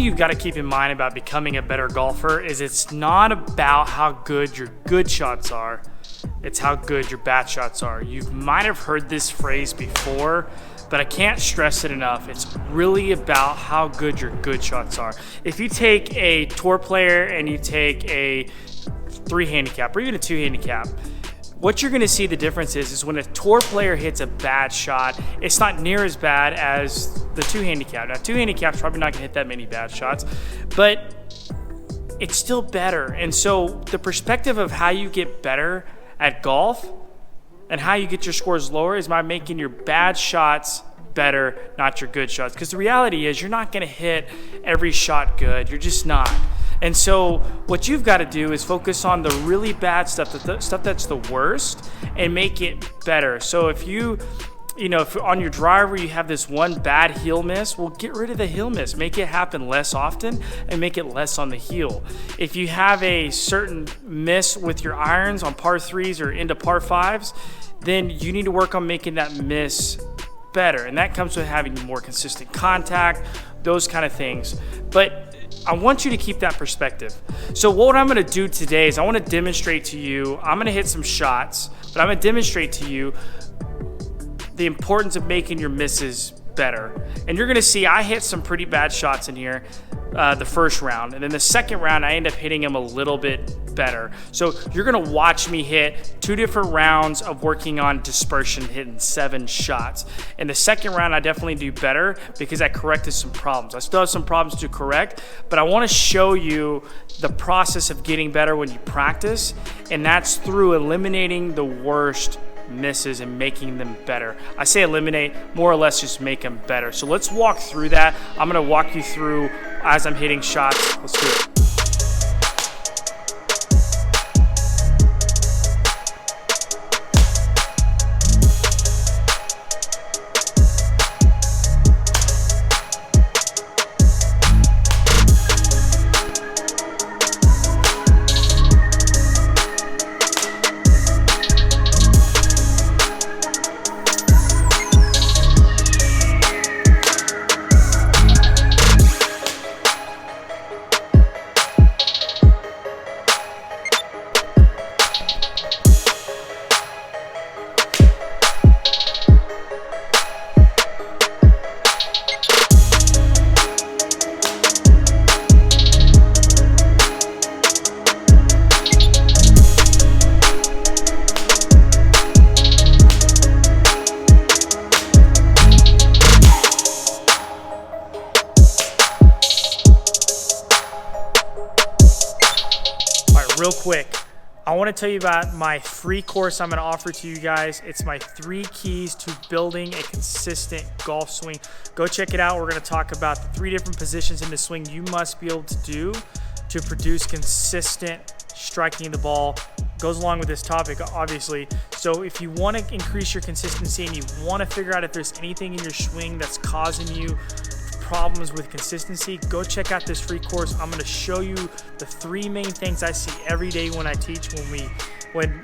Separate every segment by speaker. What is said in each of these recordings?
Speaker 1: you've got to keep in mind about becoming a better golfer is it's not about how good your good shots are, it's how good your bad shots are. You might have heard this phrase before, but I can't stress it enough. It's really about how good your good shots are. If you take a tour player and you take a 3 handicap or even a 2 handicap, what you're gonna see the difference is when a tour player hits a bad shot, it's not near as bad as the 2 handicap. Now 2 handicap's probably not gonna hit that many bad shots, but it's still better. And so the perspective of how you get better at golf and how you get your scores lower is by making your bad shots better, not your good shots. Because the reality is you're not gonna hit every shot good, you're just not. And so what you've got to do is focus on the really bad stuff, the stuff that's the worst, and make it better. So if if on your driver you have this one bad heel miss, well, get rid of the heel miss. Make it happen less often and make it less on the heel. If you have a certain miss with your irons on par 3s or into par 5s, then you need to work on making that miss better. And that comes with having more consistent contact, those kind of things. But I want you to keep that perspective. So what I'm gonna do today is I wanna demonstrate to you, I'm gonna hit some shots, but I'm gonna demonstrate to you the importance of making your misses better. And you're gonna see I hit some pretty bad shots in here the first round. And then the second round, I end up hitting them a little bit better. So you're gonna watch me hit 2 different rounds of working on dispersion, hitting 7 shots. In the second round, I definitely do better because I corrected some problems. I still have some problems to correct, but I wanna show you the process of getting better when you practice, and that's through eliminating the worst misses and making them better. I say eliminate, more or less just make them better. So let's walk through that. I'm gonna walk you through as I'm hitting shots. Let's do it. Real quick, I want to tell you about my free course I'm going to offer to you guys. It's my 3 keys to building a consistent golf swing. Go check it out. We're going to talk about the 3 different positions in the swing you must be able to do to produce consistent striking the ball. Goes along with this topic, obviously. So if you want to increase your consistency and you want to figure out if there's anything in your swing that's causing you problems with consistency, go check out this free course. I'm going to show you the 3 main things I see every day when I teach when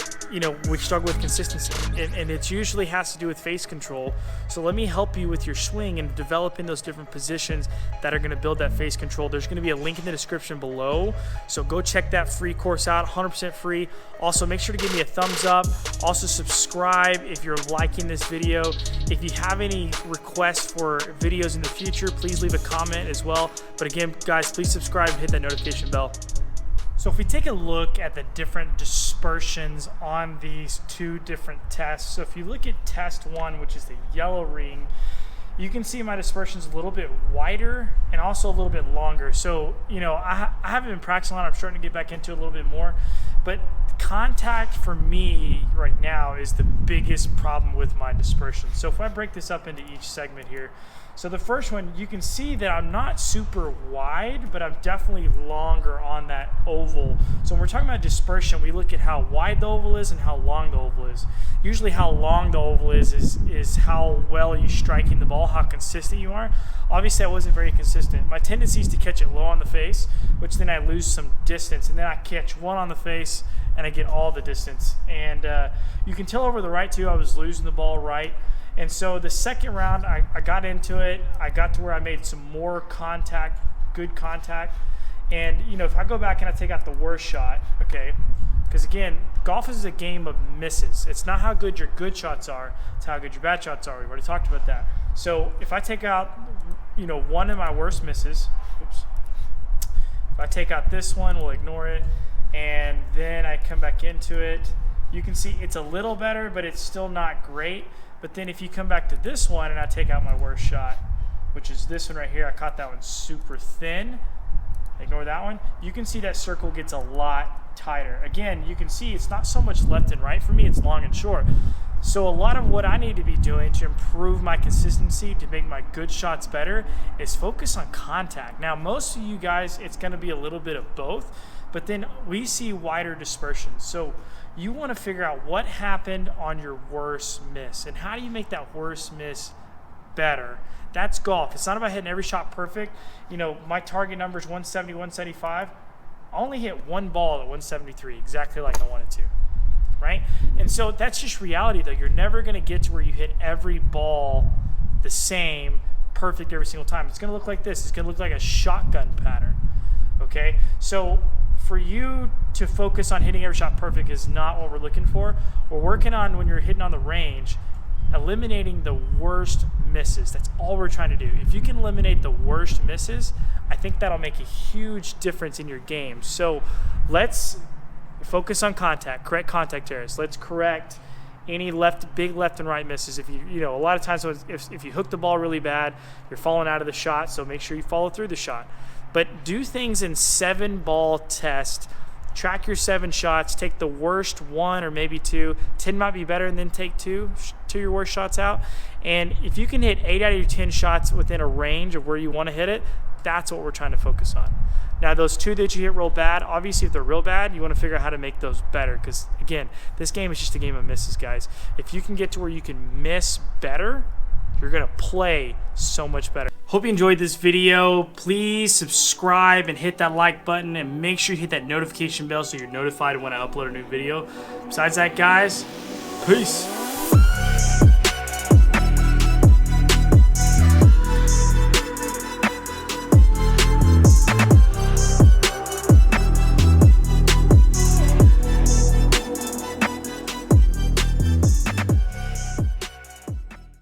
Speaker 1: we struggle with consistency, and it usually has to do with face control. So let me help you with your swing and developing those different positions that are going to build that face control. There's going to be a link in the description below, so go check that free course out, 100% free. Also, make sure to give me a thumbs up. Also, subscribe if you're liking this video. If you have any requests for videos in the future, please leave a comment as well. But again, guys, please subscribe and hit that notification bell. So if we take a look at the different dispersions on these 2 different tests, so if you look at test 1, which is the yellow ring, you can see my dispersion's a little bit wider and also a little bit longer. So, I haven't been practicing a lot. I'm starting to get back into it a little bit more, but contact for me right now is the biggest problem with my dispersion. So if I break this up into each segment here, so the first one, you can see that I'm not super wide, but I'm definitely longer on that oval. So when we're talking about dispersion, we look at how wide the oval is and how long the oval is. Usually how long the oval is how well you're striking the ball, how consistent you are. Obviously I wasn't very consistent. My tendency is to catch it low on the face, which then I lose some distance, and then I catch one on the face and I get all the distance. And you can tell over the right too, I was losing the ball right. And so the second round, I got into it. I got to where I made some more contact good contact. And, you know, if I go back and I take out the worst shot, okay, because again, golf is a game of misses. It's not how good your good shots are, it's how good your bad shots are. We've already talked about that. So if I take out, you know, one of my worst misses, oops, if I take out this one, we'll ignore it, and then I come back into it, you can see it's a little better, but it's still not great. But then if you come back to this one and I take out my worst shot, which is this one right here, I caught that one super thin, ignore that one, you can see that circle gets a lot tighter. Again, you can see it's not so much left and right for me, it's long and short. So a lot of what I need to be doing to improve my consistency, to make my good shots better, is focus on contact. Now, most of you guys, it's gonna be a little bit of both, but then we see wider dispersion. So you wanna figure out what happened on your worst miss, and how do you make that worst miss better? That's golf. It's not about hitting every shot perfect. You know, my target number is 170, 175. I only hit one ball at 173, exactly like I wanted to, right? And so that's just reality, though. You're never going to get to where you hit every ball the same, perfect every single time. It's going to look like this. It's going to look like a shotgun pattern, okay? So for you to focus on hitting every shot perfect is not what we're looking for. We're working on, when you're hitting on the range, eliminating the worst misses. That's all we're trying to do. If you can eliminate the worst misses, I think that'll make a huge difference in your game. So let's focus on contact, correct contact errors. Let's correct any big left and right misses. If you know, a lot of times if you hook the ball really bad, you're falling out of the shot, so make sure you follow through the shot. But do things in 7-ball test. Track your 7 shots, take the worst 1 or maybe 2. 10 might be better, and then take two your worst shots out. And if you can hit 8 out of your 10 shots within a range of where you want to hit it, that's what we're trying to focus on. Now, those 2 that you hit real bad, obviously if they're real bad, you want to figure out how to make those better, because again, this game is just a game of misses, guys. If you can get to where you can miss better, you're going to play so much better. Hope you enjoyed this video. Please subscribe and hit that like button, and make sure you hit that notification bell so you're notified when I upload a new video. Besides that, guys, peace.